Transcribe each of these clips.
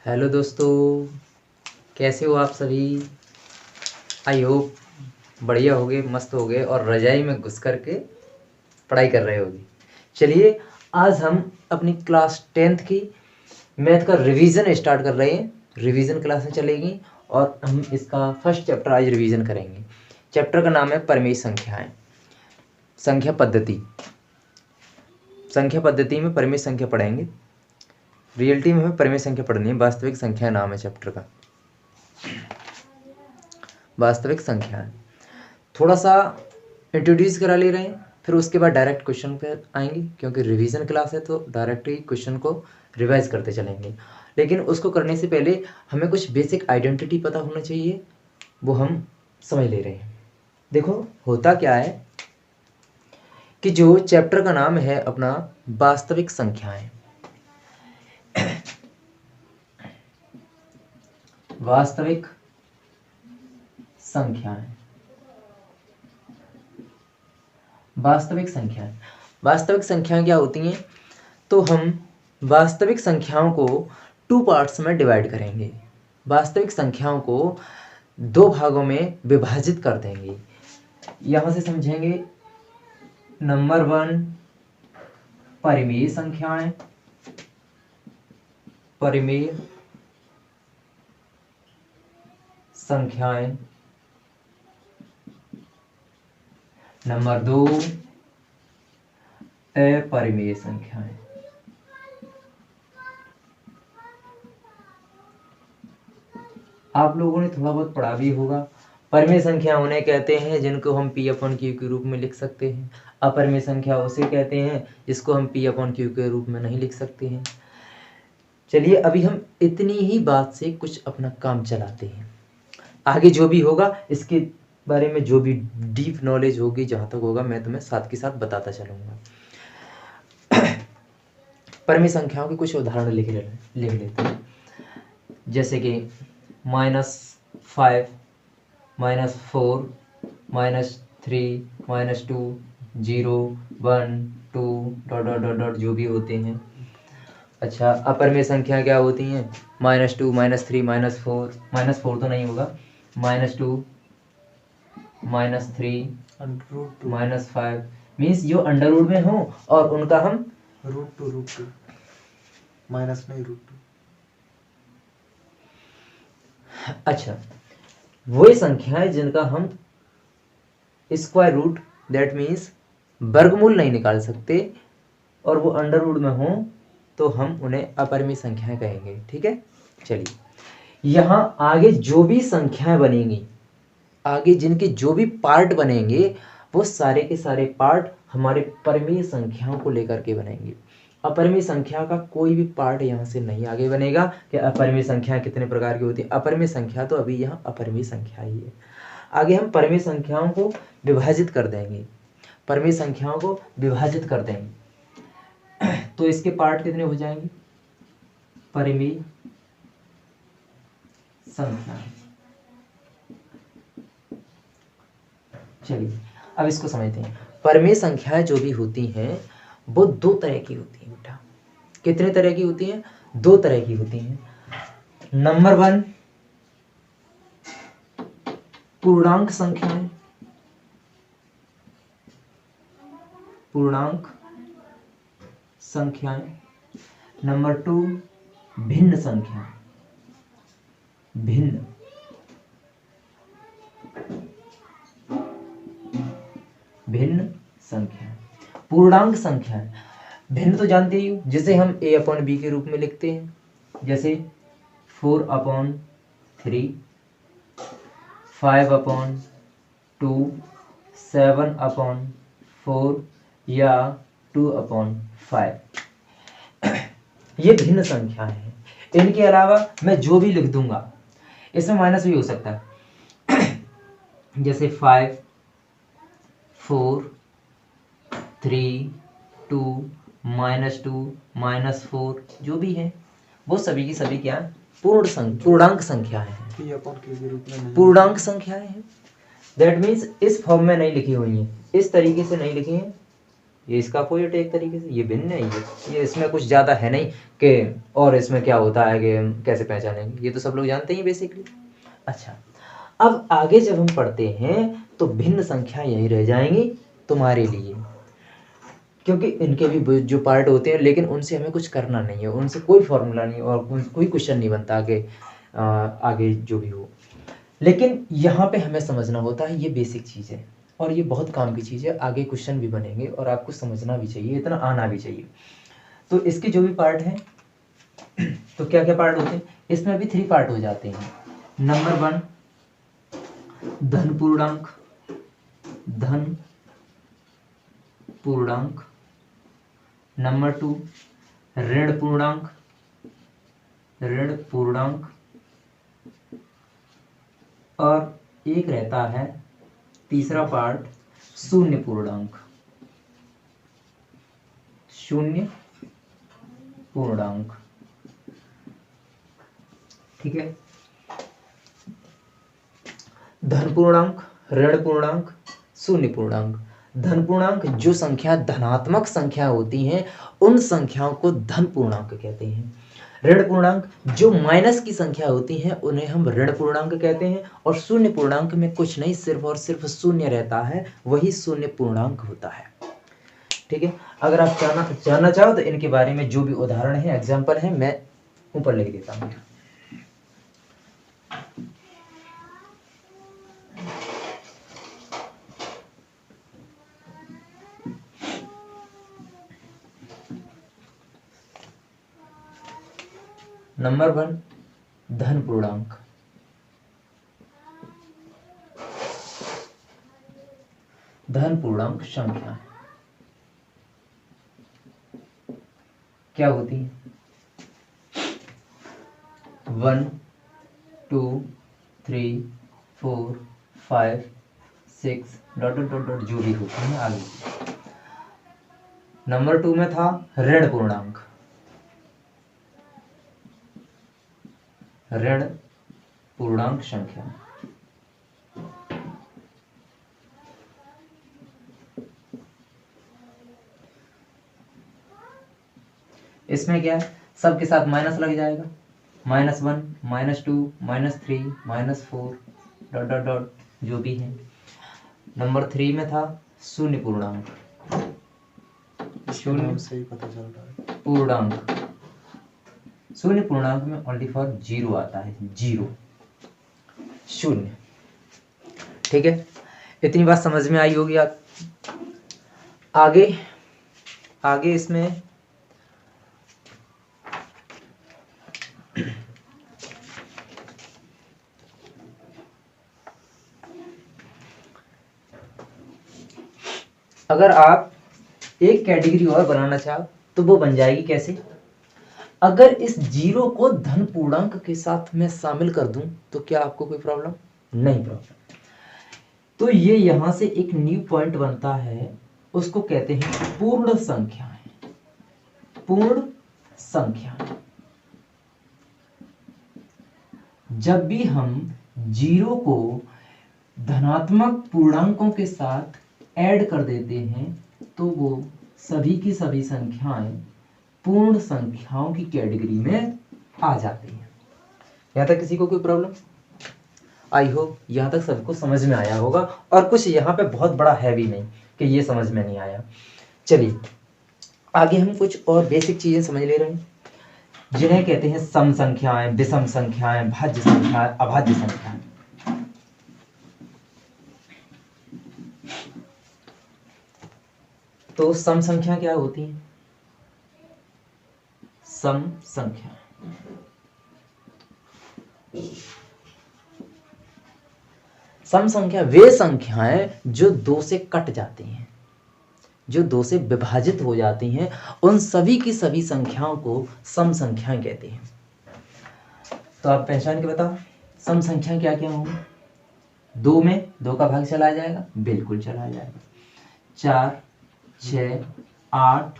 Hello दोस्तों, कैसे हो आप सभी। आई होप बढ़िया होगे, मस्त होगे और रजाई में घुस कर के पढ़ाई कर रहे होगे। चलिए, आज हम अपनी क्लास 10th की मैथ का रिवीजन स्टार्ट कर रहे हैं। रिवीजन क्लासें चलेगी और हम इसका फर्स्ट चैप्टर आज रिवीजन करेंगे। चैप्टर का नाम है परिमेय संख्याएं। संख्या पद्धति में परिमेय संख्या पढ़ेंगे। रियलिटी में हमें परिमेय संख्या पढ़नी है। वास्तविक संख्या नाम है चैप्टर का। वास्तविक संख्या है। थोड़ा सा इंट्रोड्यूस करा ले रहे हैं, फिर उसके बाद डायरेक्ट क्वेश्चन पे आएंगे, क्योंकि रिवीजन क्लास है तो डायरेक्ट ही क्वेश्चन को रिवाइज करते चलेंगे। लेकिन उसको करने से पहले हमें कुछ बेसिक आइडेंटिटी पता होना चाहिए, वो हम समझ ले रहे हैं। देखो, होता क्या है कि जो चैप्टर का नाम है अपना वास्तविक संख्याएं, वास्तविक संख्याएं, वास्तविक संख्याएं। वास्तविक संख्याएं क्या होती हैं? तो हम वास्तविक संख्याओं को 2 पार्ट्स में डिवाइड करेंगे। वास्तविक संख्याओं को 2 भागों में विभाजित कर देंगे। यहाँ से समझेंगे। नंबर 1 परिमेय संख्याएं, परिमेय संख्याएं। नंबर 2 अपरिमेय संख्याएं। आप लोगों ने थोड़ा बहुत पढ़ा भी होगा। परिमेय संख्या उन्हें कहते हैं जिनको हम P/Q के रूप में लिख सकते हैं। अपरिमेय संख्या उसे कहते हैं जिसको हम P/Q के रूप में नहीं लिख सकते हैं। चलिए, अभी हम इतनी ही बात से कुछ अपना काम चलाते हैं। आगे जो भी होगा इसके बारे में जो भी डीप नॉलेज होगी, जहाँ तक होगा मैं तुम्हें साथ के साथ बताता चलूँगा। परिमेय संख्याओं के कुछ उदाहरण लिख लेते हैं, जैसे कि -5, -4, -3, -2, 0, 1, 2 ... जो भी होते हैं। अच्छा, अपरिमेय संख्या क्या होती हैं? -2, -3, -4, -4 तो नहीं होगा, -2, -3, -5 मीन्स जो अंडर रूट में हो और उनका हम √2 माइनस नहीं √2। अच्छा, वही संख्याएं जिनका हम स्क्वायर रूट, दैट मीन्स वर्गमूल नहीं निकाल सकते और वो अंडर रूट में हो, तो हम उन्हें अपरिमेय संख्याएं कहेंगे। ठीक है। चलिए, यहाँ आगे जो भी संख्याएं बनेंगी, आगे जिनके जो भी पार्ट बनेंगे, वो सारे के सारे पार्ट हमारे परिमेय संख्याओं को लेकर के बनेंगे। अपरिमेय संख्या का कोई भी पार्ट यहाँ से नहीं आगे बनेगा कि अपरिमेय संख्या कितने प्रकार की होती है। अपरिमेय संख्या तो अभी यहाँ अपरिमेय संख्या ही है। आगे हम परिमेय संख्याओं को विभाजित कर देंगे। परिमेय संख्याओं को विभाजित कर देंगे तो इसके पार्ट कितने हो जाएंगे? परिमेय संख्या। चलिए, अब इसको समझते हैं। परिमेय संख्याएं जो भी होती हैं वो 2 तरह की होती हैं बेटा। कितने तरह की होती हैं? 2 तरह की होती हैं। नंबर 1 पूर्णांक संख्याएं, पूर्णांक संख्याएं। नंबर 2 भिन्न संख्याएं, भिन्न संख्याएं। पूर्णांक संख्याएं, भिन्न तो जानते ही हो, जिसे हम A/B के रूप में लिखते हैं, जैसे 4/3, 5/2, 7/4 या 2/5। ये भिन्न संख्याएं हैं। इनके अलावा मैं जो भी लिख दूंगा इसमें माइनस भी हो सकता है, जैसे 5, 4, 3, 2, -2, -4 जो भी है वो सभी की सभी क्या पूर्णांक संख्याएं हैं। पूर्णांक संख्याएं हैं। दैट मीन्स इस फॉर्म में नहीं लिखी हुई हैं, इस तरीके से नहीं लिखी हैं, ये इसका अपोजिट है एक तरीके से, ये भिन्न है, ये इसमें कुछ ज़्यादा है नहीं कि और इसमें क्या होता है कि कैसे पहचानेंगे, ये तो सब लोग जानते ही बेसिकली। अच्छा, अब आगे जब हम पढ़ते हैं तो भिन्न संख्या यही रह जाएंगी तुम्हारे लिए, क्योंकि इनके भी जो पार्ट होते हैं लेकिन उनसे हमें कुछ करना नहीं है, उनसे कोई फॉर्मूला नहीं और कोई क्वेश्चन नहीं बनता आगे जो भी हो। लेकिन यहाँ पे हमें समझना होता है ये बेसिक चीज़ है और ये बहुत काम की चीज़ है, आगे क्वेश्चन भी बनेंगे और आपको समझना भी चाहिए, इतना आना भी चाहिए। तो इसके जो भी पार्ट हैं तो क्या क्या पार्ट होते हैं, इसमें भी 3 पार्ट हो जाते हैं। नंबर 1 धन पूर्णांक, धन पूर्णांक। नंबर 2 ऋण पूर्णांक, ऋण पूर्णांक। और एक रहता है तीसरा पार्ट शून्य पूर्णांक, शून्य पूर्णांक। ठीक है, धन पूर्णांक, ऋण पूर्णांक, शून्य पूर्णांक। धन पूर्णांक जो संख्या धनात्मक संख्या होती हैं उन संख्याओं को धन पूर्णांक कहते हैं। ऋण पूर्णांक जो माइनस की संख्या होती हैं उन्हें हम ऋण पूर्णांक कहते हैं। और शून्य पूर्णांक में कुछ नहीं, सिर्फ और सिर्फ शून्य रहता है, वही शून्य पूर्णांक होता है। ठीक है, अगर आप जानना चाहो तो इनके बारे में जो भी उदाहरण है, एग्जाम्पल है, मैं ऊपर लिख देता हूँ। नंबर 1 धन पूर्णांक। धन पूर्णांक संख्या क्या होती है? 1 2 3 4 5 6 डॉट डॉट डॉट डॉट जो भी होती है आगे। नंबर 2 में था ऋण पूर्णांक, ऋण पूर्णांक संख्या। इसमें क्या है, सबके साथ माइनस लग जाएगा, -1 -2 -3 -4 डॉट डॉट डॉट जो भी है। नंबर 3 में था शून्य पूर्णांक, शून्य से ही पता चल रहा है पूर्णांक। शून्य पूर्णांक में ओनली फॉर 0 आता है, 0 शून्य। ठीक है, इतनी बात समझ में आई होगी आप। आगे इसमें अगर आप एक कैटेगरी और बनाना चाहो तो वो बन जाएगी कैसे? अगर इस 0 को धन पूर्णांक के साथ मैं शामिल कर दूं तो क्या आपको कोई प्रॉब्लम? नहीं प्रॉब्लम। तो ये यहां से एक न्यू पॉइंट बनता है, उसको कहते हैं पूर्ण संख्याएं। पूर्ण संख्या। जब भी हम 0 को धनात्मक पूर्णांकों के साथ ऐड कर देते हैं तो वो सभी की सभी संख्याएं पूर्ण संख्याओं की कैटेगरी में आ जाती हैं। यहाँ तक किसी को कोई प्रॉब्लम? आई होप यहाँ तक सबको समझ में आया होगा, और कुछ यहाँ पे बहुत बड़ा है भी नहीं कि ये समझ में नहीं आया। चलिए आगे हम कुछ और बेसिक चीजें समझ ले रहे हैं, जिन्हें कहते हैं सम संख्याएं, विषम संख्याएं, भाज्य संख्याएं, अभाज्य संख्याएं। तो सम संख्या क्या होती है? सम संख्या सम संख्या वे संख्याएं जो 2 से कट जाती हैं, जो 2 से विभाजित हो जाती हैं, उन सभी की सभी संख्याओं को सम संख्याएं कहते हैं। तो आप पहचान के बताओ सम संख्याएं क्या क्या होंगी? 2 में 2 का भाग चला जाएगा, बिल्कुल चला जाएगा। 4 6 8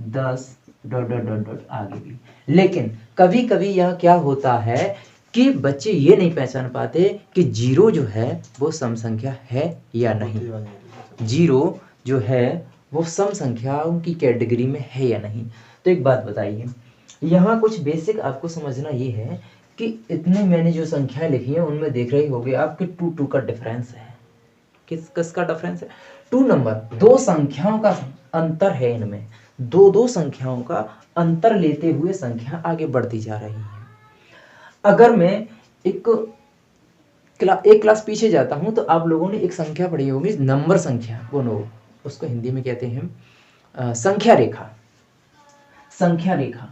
10 डॉट डॉट डॉट डॉट आगे भी। लेकिन कभी कभी यह क्या होता है कि बच्चे ये नहीं पहचान पाते कि 0 जो है वो सम संख्या है या नहीं। 0 जो है वो सम संख्याओं की कैटेगरी में है या नहीं। तो एक बात बताइए, यहाँ कुछ बेसिक आपको समझना ये है कि इतने मैंने जो संख्याएं लिखी हैं उनमें देख रहे होगे आपके 2 का डिफरेंस है। किसका डिफरेंस है? 2 नंबर, 2 संख्याओं का अंतर है इनमें। 2 संख्याओं का अंतर लेते हुए संख्या आगे बढ़ती जा रही है। अगर मैं एक क्लास पीछे जाता हूं तो आप लोगों ने एक संख्या पढ़ी होगी, नंबर संख्या, वो नो, उसको हिंदी में कहते हैं संख्या रेखा। संख्या रेखा,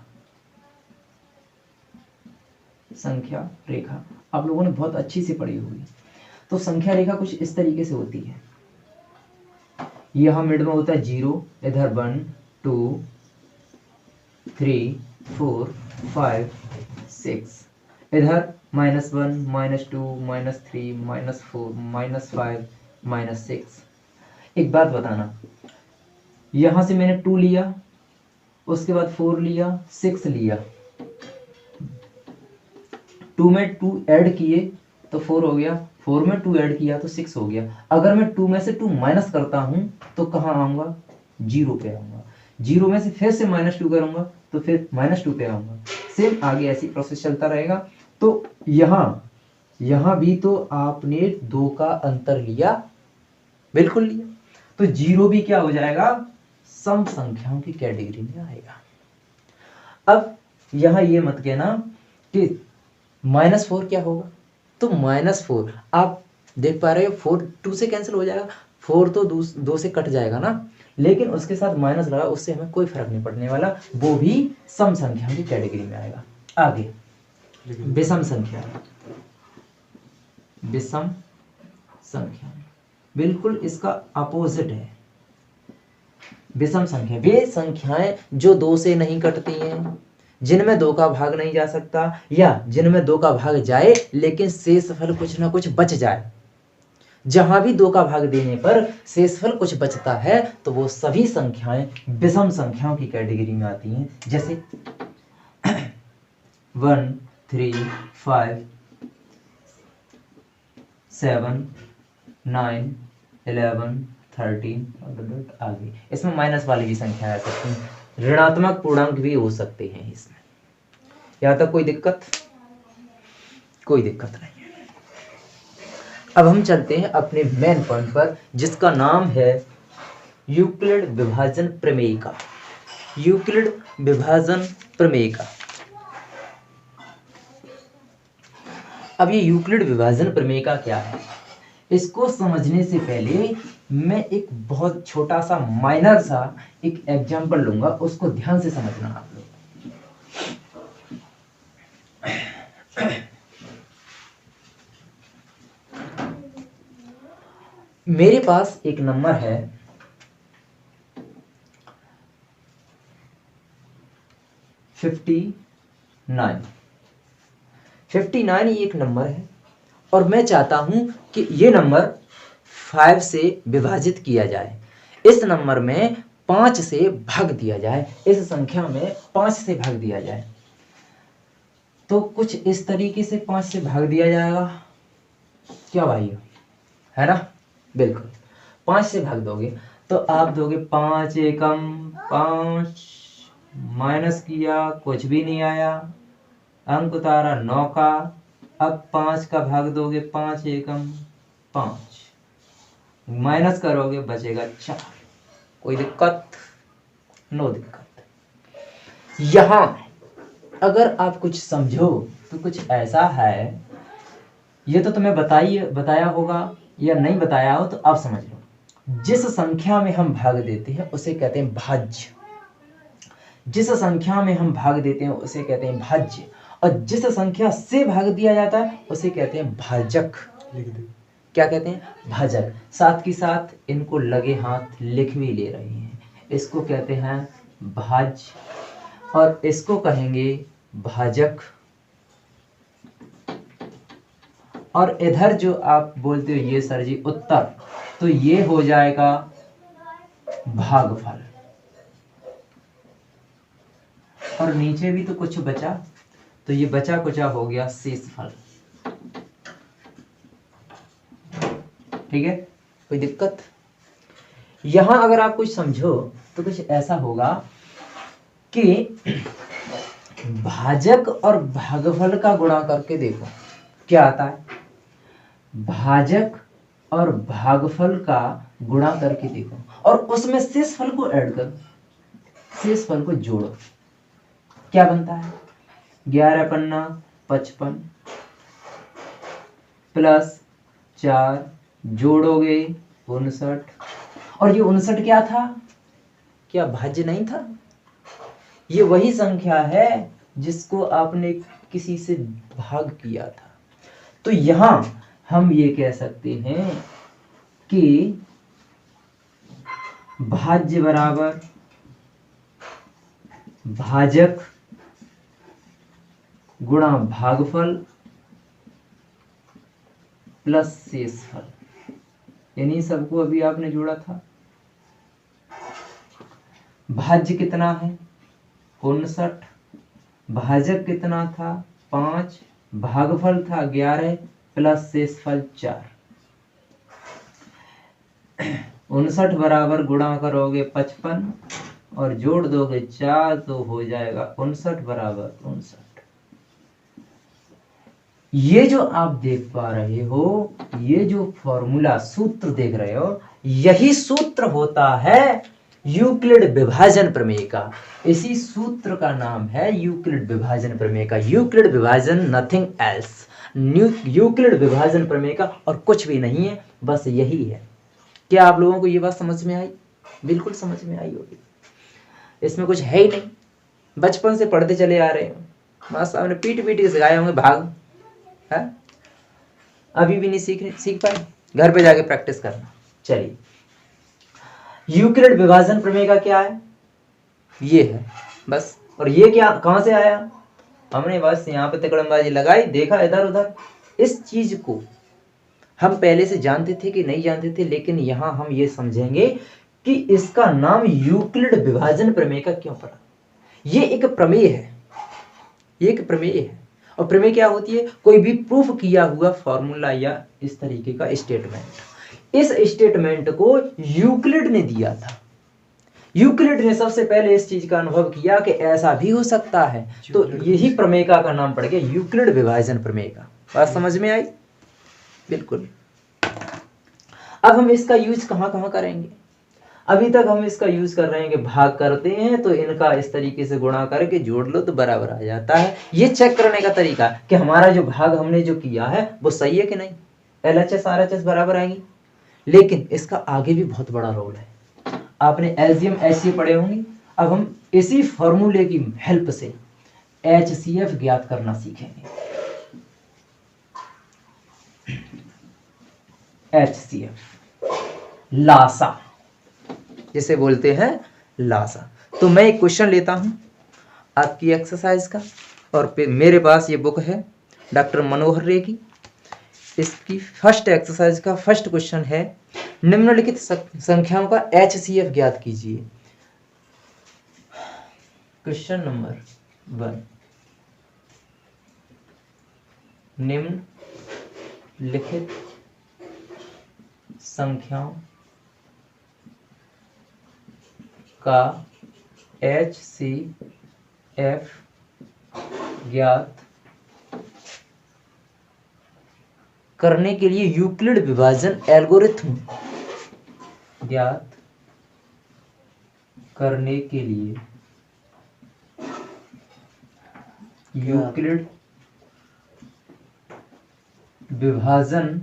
संख्या रेखा आप लोगों ने बहुत अच्छी से पढ़ी होगी। तो संख्या रेखा कुछ इस तरीके से होती है, यहां मिड में होता है 0, इधर 1 2 3 4 5 6, इधर -1 -2 -3 -4 -5 -6। एक बात बताना, यहां से मैंने 2 लिया, उसके बाद 4 लिया, 6 लिया, 2 में 2 ऐड किए तो 4 हो गया, 4 में 2 ऐड किया तो 6 हो गया। अगर मैं 2 में से 2 माइनस करता हूं तो कहाँ आऊंगा? 0 पे आऊंगा। 0 में से फिर से -2 करूंगा तो फिर -2 पे आऊंगा। सेम आगे ऐसी प्रोसेस चलता रहेगा। तो यहाँ भी तो आपने 2 का अंतर लिया, बिल्कुल लिया, तो 0 भी क्या हो जाएगा? सम संख्याओं की कैटेगरी में आएगा। अब यहाँ ये मत कहना कि -4 क्या होगा, तो -4 आप देख पा रहे हो, 4 2 से कैंसिल हो जाएगा, 4 तो 2 से कट जाएगा ना, लेकिन उसके साथ माइनस लगा, उससे हमें कोई फर्क नहीं पड़ने वाला, वो भी सम संख्याओं की कैटेगरी में आएगा। आगे विषम संख्या, विषम संख्या बिल्कुल इसका अपोजिट है। विषम संख्या वे संख्याएं जो 2 से नहीं कटती हैं, जिनमें 2 का भाग नहीं जा सकता, या जिनमें 2 का भाग जाए लेकिन शेषफल कुछ ना कुछ बच जाए। जहां भी 2 का भाग देने पर शेषफल कुछ बचता है तो वो सभी संख्याएं विषम संख्याओं की कैटेगरी में आती हैं। जैसे 1 3 5 7 9 11 13 आगे इसमें माइनस वाली भी संख्या आ सकती हैं, ऋणात्मक पूर्णांक भी हो सकते हैं इसमें। यहाँ तक कोई दिक्कत? कोई दिक्कत नहीं है। अब हम चलते हैं अपने मेन पॉइंट पर, जिसका नाम है यूक्लिड विभाजन प्रमेय का। यूक्लिड विभाजन प्रमेय का। अब ये यूक्लिड विभाजन प्रमेय का क्या है, इसको समझने से पहले मैं एक बहुत छोटा सा माइनर सा एक एग्जांपल लूंगा, उसको ध्यान से समझना आप लोग। मेरे पास एक नंबर है 59। 59 ये एक नंबर है और मैं चाहता हूं कि ये नंबर 5 से विभाजित किया जाए, इस नंबर में 5 से भाग दिया जाए, इस संख्या में 5 से भाग दिया जाए। तो कुछ इस तरीके से 5 से भाग दिया जाएगा, क्या भाई है ना? बिल्कुल 5 से भाग दोगे तो आप दोगे 5 एकम 5, माइनस किया कुछ भी नहीं आया, अंक उतारा 9 का, अब 5 का भाग दोगे 5 एकम 5, माइनस करोगे बचेगा 4। कोई दिक्कत? नो दिक्कत। यहां अगर आप कुछ समझो तो कुछ ऐसा है, ये तो तुम्हें बताया होगा या नहीं बताया हो तो आप समझ लो। जिस संख्या में हम भाग देते हैं उसे कहते हैं भाज्य, जिस संख्या में हम भाग देते हैं उसे कहते हैं भाज्य, और जिस संख्या से भाग दिया जाता है उसे कहते हैं भाजक। क्या कहते हैं? भाजक। साथ के साथ इनको लगे हाथ लिख भी ले रहे हैं, इसको कहते हैं भाज्य और इसको कहेंगे भाजक। और इधर जो आप बोलते हो ये सर जी उत्तर, तो ये हो जाएगा भागफल। और नीचे भी तो कुछ बचा, तो ये बचा कुचा हो गया शेषफल। ठीक है, कोई दिक्कत? यहां अगर आप कुछ समझो तो कुछ ऐसा होगा कि भाजक और भागफल का गुणा करके देखो क्या आता है। भाजक और भागफल का गुणा करके देखो और उसमें शेषफल को ऐड करो, शेषफल को जोड़ो, क्या बनता है? 11 पन्ना 55 प्लस 4 जोड़ोगे 59। और ये 59 क्या था? क्या भाज्य नहीं था? ये वही संख्या है जिसको आपने किसी से भाग किया था। तो यहां हम ये कह सकते हैं कि भाज्य बराबर भाजक गुणा भागफल प्लस शेषफल, यानी सबको अभी आपने जोड़ा था। भाज्य कितना है? 59। भाजक कितना था? 5। भागफल था 11 प्लस शेषफल 4। 59 बराबर गुणा करोगे 55 और जोड़ दोगे 4 तो हो जाएगा 59 बराबर 59। ये जो आप देख पा रहे हो, ये जो फॉर्मूला सूत्र देख रहे हो, यही सूत्र होता है यूक्लिड विभाजन प्रमेय का। इसी सूत्र का नाम है यूक्लिड विभाजन प्रमेय का। यूक्लिड विभाजन नथिंग एल्स, यूक्लिड विभाजन प्रमेय का और कुछ भी नहीं है, बस यही है। क्या आप लोगों को ये बात समझ में आई? बिल्कुल समझ में आई होगी, इसमें कुछ है ही नहीं, बचपन से पढ़ते चले आ रहे हो, माँ साहब ने पीट पीट के सिखाए होंगे भाग है? अभी भी नहीं सीख पाए, घर पे जाके प्रैक्टिस करना। चलिए, यूक्लिड विभाजन प्रमेय का क्या है? ये है बस। और ये क्या कहां से आया? हमने बस यहाँ पे तिकड़मबाजी लगाई, देखा इधर उधर। इस चीज को हम पहले से जानते थे कि नहीं जानते थे, लेकिन यहां हम ये समझेंगे कि इसका नाम यूक्लिड विभाजन प्रमेय का क्यों पड़ा। ये एक प्रमेय है, ये एक प्रमेय है। और प्रमेय क्या होती है? कोई भी प्रूफ किया हुआ फॉर्मूला या इस तरीके का स्टेटमेंट। इस स्टेटमेंट को यूक्लिड ने दिया था। यूक्लिड ने सबसे पहले इस चीज का अनुभव किया कि ऐसा भी हो सकता है, तो यही प्रमेय का नाम पड़ गया यूक्लिड विभाजन प्रमेय का। बात समझ में आई? बिल्कुल। अब हम इसका यूज कहां कहां करेंगे? अभी तक हम इसका यूज कर रहे हैं कि भाग करते हैं तो इनका इस तरीके से गुणा करके जोड़ लो तो बराबर आ जाता है। ये चेक करने का तरीका कि हमारा जो भाग हमने जो किया है वो सही है कि नहीं, LHS RHS बराबर आएगी। लेकिन इसका आगे भी बहुत बड़ा रोल है। आपने एलसीएम HCF पढ़े होंगे। अब हम इसी फॉर्मूले की हेल्प से HCF ज्ञात करना सीखेंगे। HCF लासा जिसे बोलते हैं, लासा। तो मैं एक क्वेश्चन लेता हूं आपकी एक्सरसाइज का, और मेरे पास ये बुक है डॉक्टर मनोहर रे की। इसकी फर्स्ट एक्सरसाइज का फर्स्ट क्वेश्चन है, निम्नलिखित संख्याओं का HCF ज्ञात कीजिए। क्वेश्चन नंबर 1, निम्नलिखित संख्याओं का HCF ज्ञात करने के लिए यूक्लिड विभाजन एल्गोरिथम ज्ञात करने के लिए यूक्लिड विभाजन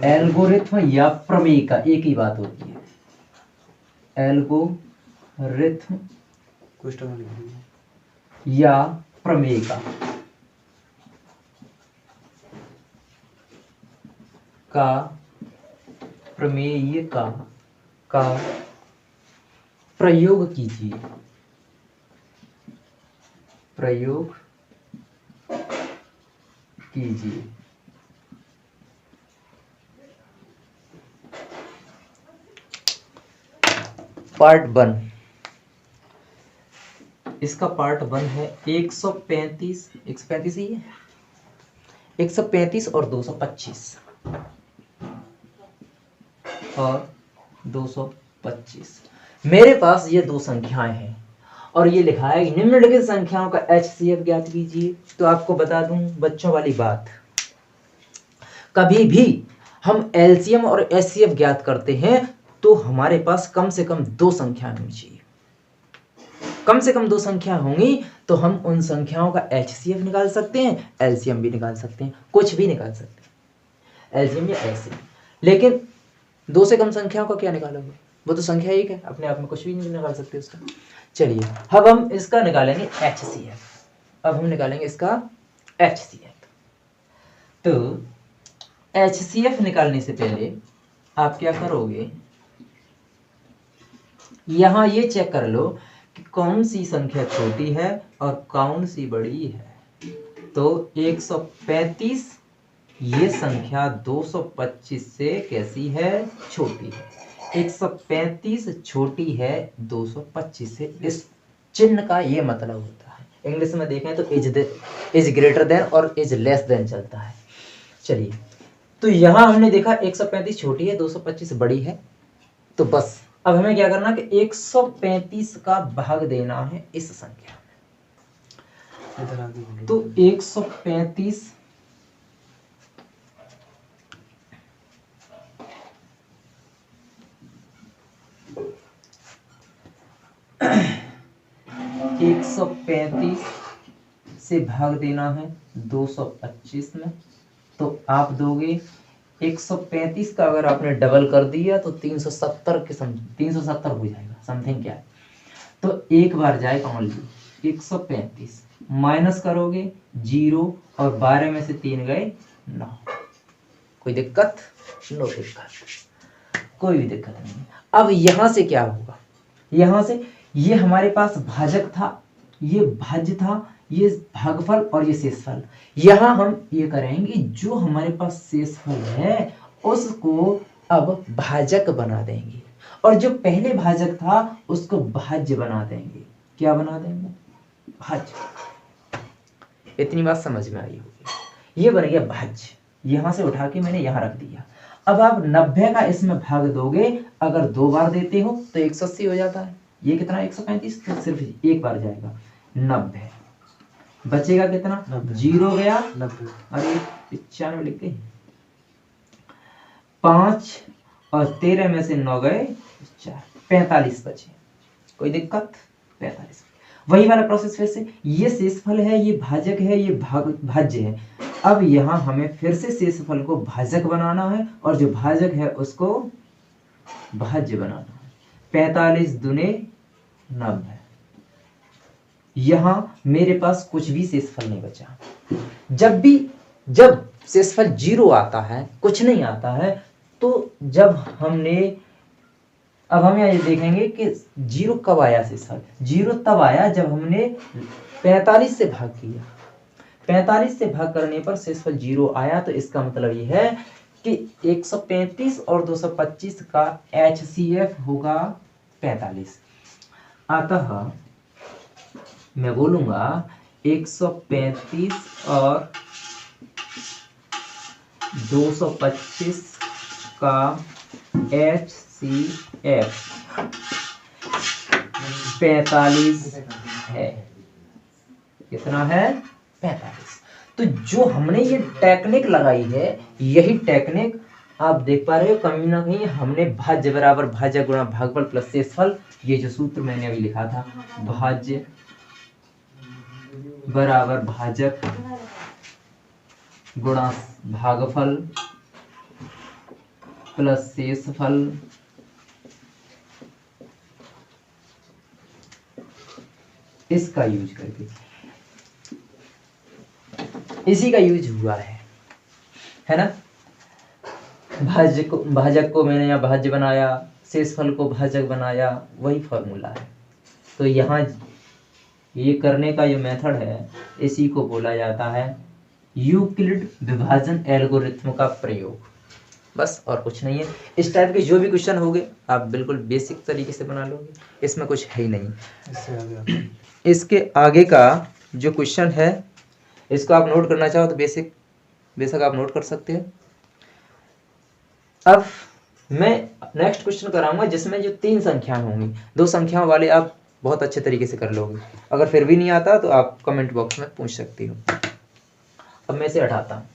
एल्गोरिथम या प्रमेय का एक ही बात होती है, एल्गोरिथम या प्रमेय का प्रमेय का प्रयोग कीजिए, प्रयोग कीजिए। पार्ट 1, इसका पार्ट 1 है 135 ही है, 135 और 225। और 225। मेरे पास ये दो संख्याएं हैं और ये लिखा है कि निम्नलिखित संख्याओं का HCF ज्ञात कीजिए। तो आपको बता दूं बच्चों वाली बात, कभी भी हम LCM और HCF ज्ञात करते हैं तो हमारे पास कम से कम दो संख्या होनी चाहिए। कम से कम दो संख्या होंगी तो हम उन संख्याओं का HCF निकाल सकते हैं, LCM भी निकाल सकते हैं, कुछ भी निकाल सकते हैं, LCM या HCF। लेकिन दो से कम संख्याओं का क्या निकालोगे, वो तो संख्या एक है, अपने आप में कुछ भी नहीं निकाल सकते उसका। चलिए अब हम इसका निकालेंगे HCF। अब हम निकालेंगे इसका HCF। तो HCF निकालने से पहले आप क्या करोगे, यहां ये चेक कर लो कि कौन सी संख्या छोटी है और कौन सी बड़ी है। तो 135 ये संख्या 225 से कैसी है, छोटी है। 135 छोटी है 225 से, इस चिन्ह का ये मतलब होता है। इंग्लिश में देखें तो इज ग्रेटर देन और इज लेस देन चलता है। चलिए तो यहां हमने देखा 135 छोटी है 225 बड़ी है। तो बस अब हमें क्या करना कि 135 का भाग देना है इस संख्या में। इधर आगे बोलो। तो 135 135 से भाग देना है 225 में। तो आप दोगे 135 का अगर आपने डबल कर दिया तो 370 के 370 हो जाएगा समथिंग क्या है। तो एक बार जाएगा ओनली 135 माइनस करोगे 0 और 12 में से 3 गए 9। कोई दिक्कत? नो दिक्कत, कोई भी दिक्कत नहीं। अब यहां से क्या होगा, यहां से ये हमारे पास भाजक था, ये भाज्य था, ये भागफल और ये शेषफल। यहां हम ये करेंगे जो हमारे पास शेषफल है उसको अब भाजक बना देंगे और जो पहले भाजक था उसको भाज्य बना देंगे। क्या बना देंगे? भाज्य। इतनी बात समझ में आई होगी। ये बन गया भाज्य, यहां से उठा के मैंने यहां रख दिया। अब आप 90 का इसमें भाग दोगे, अगर 2 बार देते हो तो 180 हो जाता है। ये कितना 135, तो सिर्फ एक बार जाएगा 90। बचेगा कितना? 0 गया 90। अरे 95 लिख गए। 5 और 13 में से 9 गए 4, 45 बचे। कोई दिक्कत? 45। वही वाला प्रोसेस फिर से, ये शेषफल है, ये भाजक है, ये भाज्य है। अब यहां हमें फिर से शेषफल को भाजक बनाना है और जो भाजक है उसको भाज्य बनाना है। 45 दूने 90। यहां मेरे पास कुछ भी शेषफल नहीं बचा। जब शेषफल 0 आता है, कुछ नहीं आता है, तो जब हमने, अब हम यहाँ देखेंगे कि 0 कब आया शेषफल। 0 तब आया जब हमने 45 से भाग किया। 45 से भाग करने पर शेषफल 0 आया। तो इसका मतलब ये है कि 135 और 225 का HCF होगा 45। अतः मैं बोलूंगा 135 और 225 का HCF 45 है। कितना है? 45। तो जो हमने ये टेक्निक लगाई है, यही टेक्निक आप देख पा रहे हो, कहीं ना कहीं हमने भाज्य बराबर भाजक गुणा भागफल प्लस शेषफल, ये जो सूत्र मैंने अभी लिखा था, भाज्य बराबर भाजक गुणा भागफल प्लस शेषफल इसका यूज करके, इसी का यूज हुआ है ना। भाजक को मैंने यहाँ भाज्य बनाया, शेषफल को भाजक बनाया, वही फॉर्मूला है। तो यहाँ ये करने का जो मेथड है, इसी को बोला जाता है यूक्लिड विभाजन एल्गोरिथ्म का प्रयोग। बस और कुछ नहीं है। इस टाइप के जो भी क्वेश्चन होंगे आप बिल्कुल बेसिक तरीके से बना लोगे, इसमें कुछ है ही नहीं। इसके आगे का जो क्वेश्चन है, इसको आप नोट करना चाहो तो बेशक आप नोट कर सकते हैं। अब मैं नेक्स्ट क्वेश्चन कराऊंगा जिसमें जो 3 संख्याएं होंगी, 2 संख्याओं वाले आप बहुत अच्छे तरीके से कर लोगे। अगर फिर भी नहीं आता तो आप कमेंट बॉक्स में पूछ सकती हो। अब मैं इसे हटाता हूँ।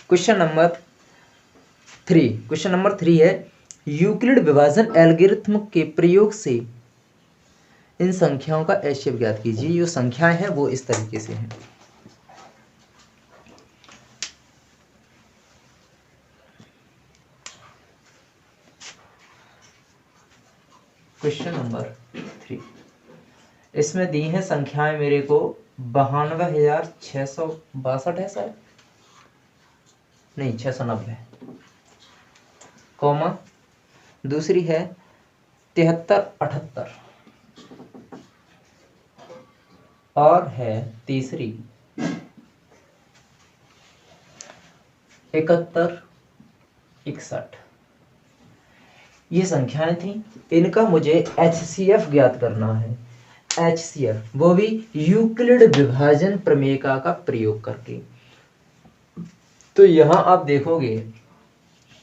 क्वेश्चन नंबर 3 है, यूक्लिड विभाजन एल्गोरिथ्म के प्रयोग से इन संख्याओं का एचसीएफ ज्ञात कीजिए। जो संख्याएं हैं वो इस तरीके से हैं। क्वेश्चन नंबर 3, इसमें दी हैं संख्याएं मेरे को 92,662 है शायद, नहीं 690, कॉमा दूसरी है 7378 और है तीसरी 7161। ये संख्याएं थी, इनका मुझे एचसीएफ ज्ञात करना है। एचसीएफ वो भी यूक्लिड विभाजन प्रमेयिका का प्रयोग करके। तो यहां आप देखोगे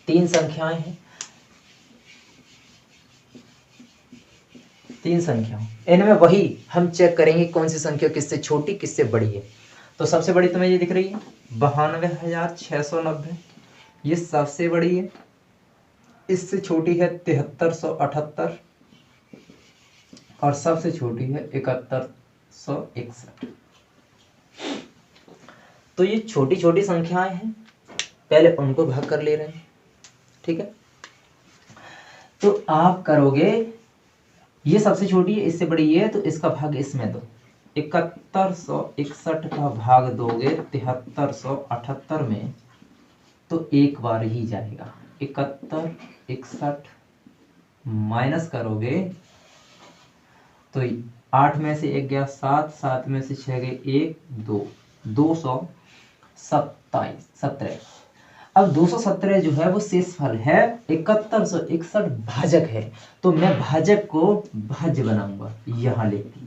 3 संख्याएं हैं, 3 संख्याएं, इनमें वही हम चेक करेंगे कौन सी संख्या किससे छोटी किससे बड़ी है। तो सबसे बड़ी तुम्हें ये दिख रही है 92,690, ये सबसे बड़ी है। इससे छोटी है 7378 और सबसे छोटी है 7161। तो ये छोटी छोटी संख्याएं हैं, पहले उनको भाग कर ले रहे हैं, ठीक है। तो आप करोगे, ये सबसे छोटी है इससे बड़ी है, तो इसका भाग इसमें दो। 7161 का भाग दोगे 7378 में तो एक बार ही जाएगा। 71 61 माइनस करोगे तो 8 में से 1 गया 7, 7 में से 6 गए 1 2, 217। अब 217 जो है वो शेषफल है, 7161 भाजक है, तो मैं भाजक को भाज्य बनाऊंगा यहां लेके।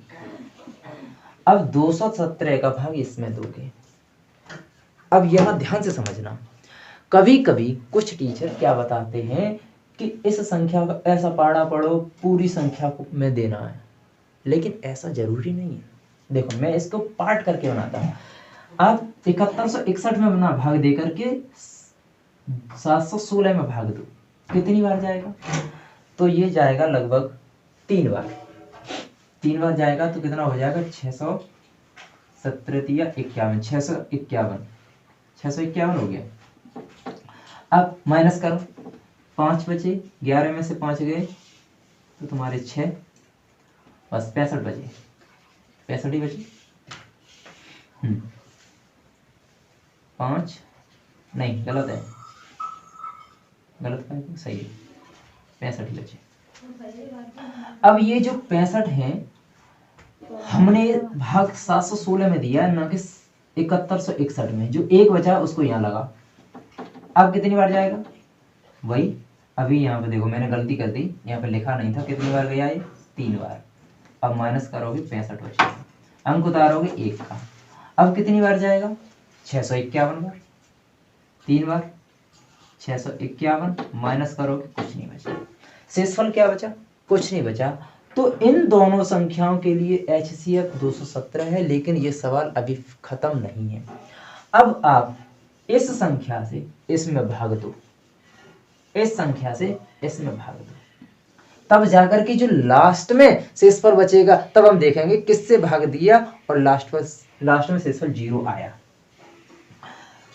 अब 217 का भाग इसमें दोगे। अब यहां ध्यान से समझना, कभी कभी कुछ टीचर क्या बताते हैं कि इस संख्या का ऐसा पाड़ा पढ़ो पूरी संख्या को में देना है, लेकिन ऐसा जरूरी नहीं है। देखो मैं इसको पार्ट करके बनाता हूं। आप 7161 में बना भाग दे करके 716 में भाग दो, कितनी बार जाएगा? तो ये जाएगा लगभग 3 बार। 3 बार जाएगा तो कितना हो जाएगा? 617 51, 651 हो गया। अब माइनस करो, 5 बचे, 11 में से 5 गए तो तुम्हारे 6, बस 65 बचे, 65 ही बचे। 5 नहीं, गलत है, गलत है, सही है, 65 ही बचे। अब ये जो 65 है हमने भाग 716 में दिया ना कि 7161 में, जो एक बचा उसको यहाँ लगा। अब कितनी बार जाएगा? वही अभी यहाँ पे देखो मैंने गलती कर दी, यहाँ पे लिखा नहीं था, कितनी बार गया ये? 3 बार। अब माइनस करोगे 65 बचेगा, अंक उतारोगे 1 का। अब कितनी बार जाएगा? 651 बार। 3 बार 651 माइनस करोगे कुछ नहीं बचा। शेषफल क्या बचा? कुछ नहीं बचा। तो इन दोनों संख्याओं के लिए HCF 217 है, लेकिन ये सवाल अभी खत्म नहीं है। अब आप इस संख्या से इसमें भाग दो, इस संख्या से इसमें भाग दो, तब जाकर के जो लास्ट में शेषफल बचेगा तब हम देखेंगे किससे भाग दिया और लास्ट में शेषफल 0 आया।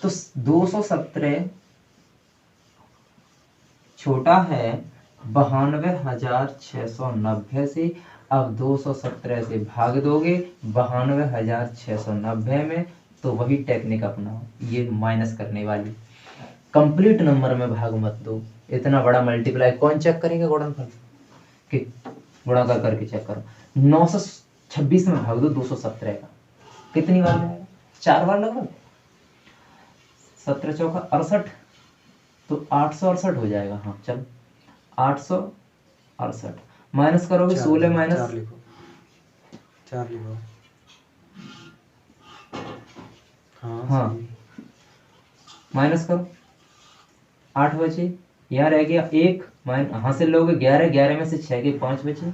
तो 217 छोटा है 92,690 से। अब 217 से भाग दोगे 92,690 में, तो वही टेक्निक अपनाओ, ये माइनस करने वाली। कंप्लीट नंबर में भाग मत दो, इतना बड़ा मल्टीप्लाई कौन चेक करेगा? गुणनफल के गुणाकार करके चेक करो। 926 में भाग दो 217 का, कितनी बार जाएगा? 4 बार लगभग। 17 चौका 68, तो 868 हो जाएगा। हाँ चल, 868 माइनस करोगे 16 माइनस 4 लिखो, 4 लिखो। हाँ सही। माइनस करो 8 बचे, यहाँ रह गया 1 हासिल लोगे 11, 11 में से 6 के 5 बचे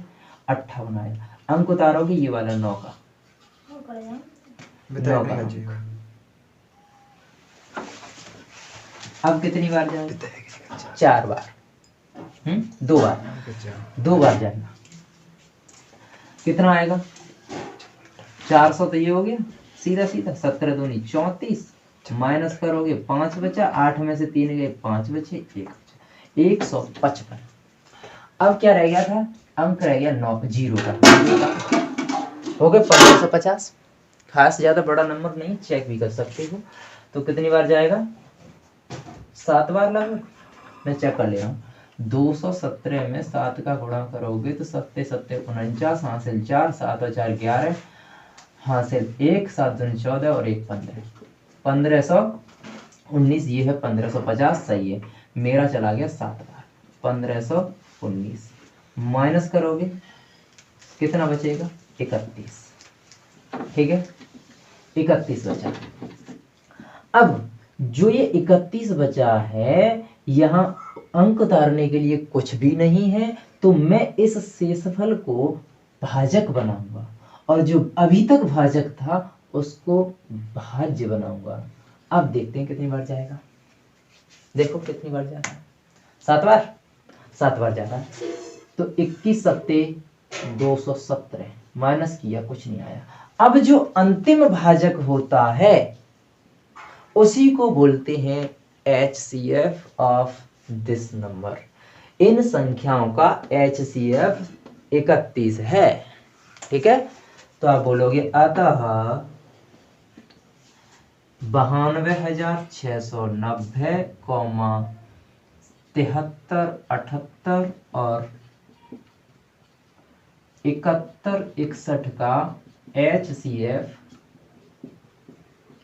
58 आया। अंक उतारोगे ये वाला 9 का, 9 का अंक। अब कितनी बार जाए? 4 बार। 2 बार, 2 बार जाना। कितना आएगा? 400 तो ये हो गया सीधा सीधा, 17 दूनी 34 माइनस करोगे 5 बचा, 8 में से 3 गए 5 बचे 1 बचा, 155। अब क्या रह गया था? अंक रह गया 9 0 का, हो गए 1550। खास ज्यादा बड़ा नंबर नहीं, चेक भी कर सकते हो। तो कितनी बार जाएगा? 7 बार लगभग। मैं चेक कर ले रहा हूँ। 217 में 7 का गुणा करोगे तो 7 7 49 हासिल 4, 7 और 4 11 हासिल 1, 7 दूनी 14 और 1 15, 1519। ये है 1550, सही है। मेरा चला गया 7 बार, 1519 माइनस करोगे कितना बचेगा? 31। ठीक है, 31 बचा। अब जो ये 31 बचा है, यहाँ अंक उतारने के लिए कुछ भी नहीं है, तो मैं इस शेषफल को भाजक बनाऊंगा और जो अभी तक भाजक था उसको भाज्य बनाऊंगा। अब देखते हैं कितनी बार जाएगा। देखो कितनी बार जा रहा है? 7 बार, 7 बार जा रहा है। तो 21 सत्ते 217 माइनस किया, कुछ नहीं आया। अब जो अंतिम भाजक होता है उसी को बोलते हैं HCF ऑफ दिस नंबर। इन संख्याओं का HCF 31 है। ठीक है, तो आप बोलोगे अतः 92,690, 73, 78 और 71, 61 का HCF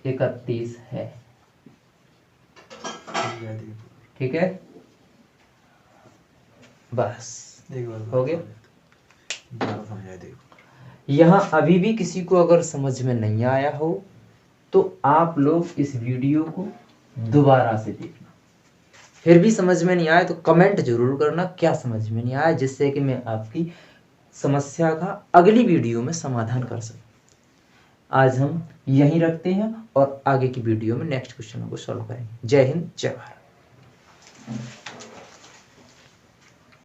31 है। ठीक है, बस हो गया। यहाँ अभी भी किसी को अगर समझ में नहीं आया हो तो आप लोग इस वीडियो को दोबारा से देखना। फिर भी समझ में नहीं आया तो कमेंट जरूर करना क्या समझ में नहीं आया, जिससे कि मैं आपकी समस्या का अगली वीडियो में समाधान कर सकूं। आज हम यहीं रखते हैं और आगे की वीडियो में नेक्स्ट क्वेश्चन को सॉल्व करेंगे। जय हिंद, जय भारत।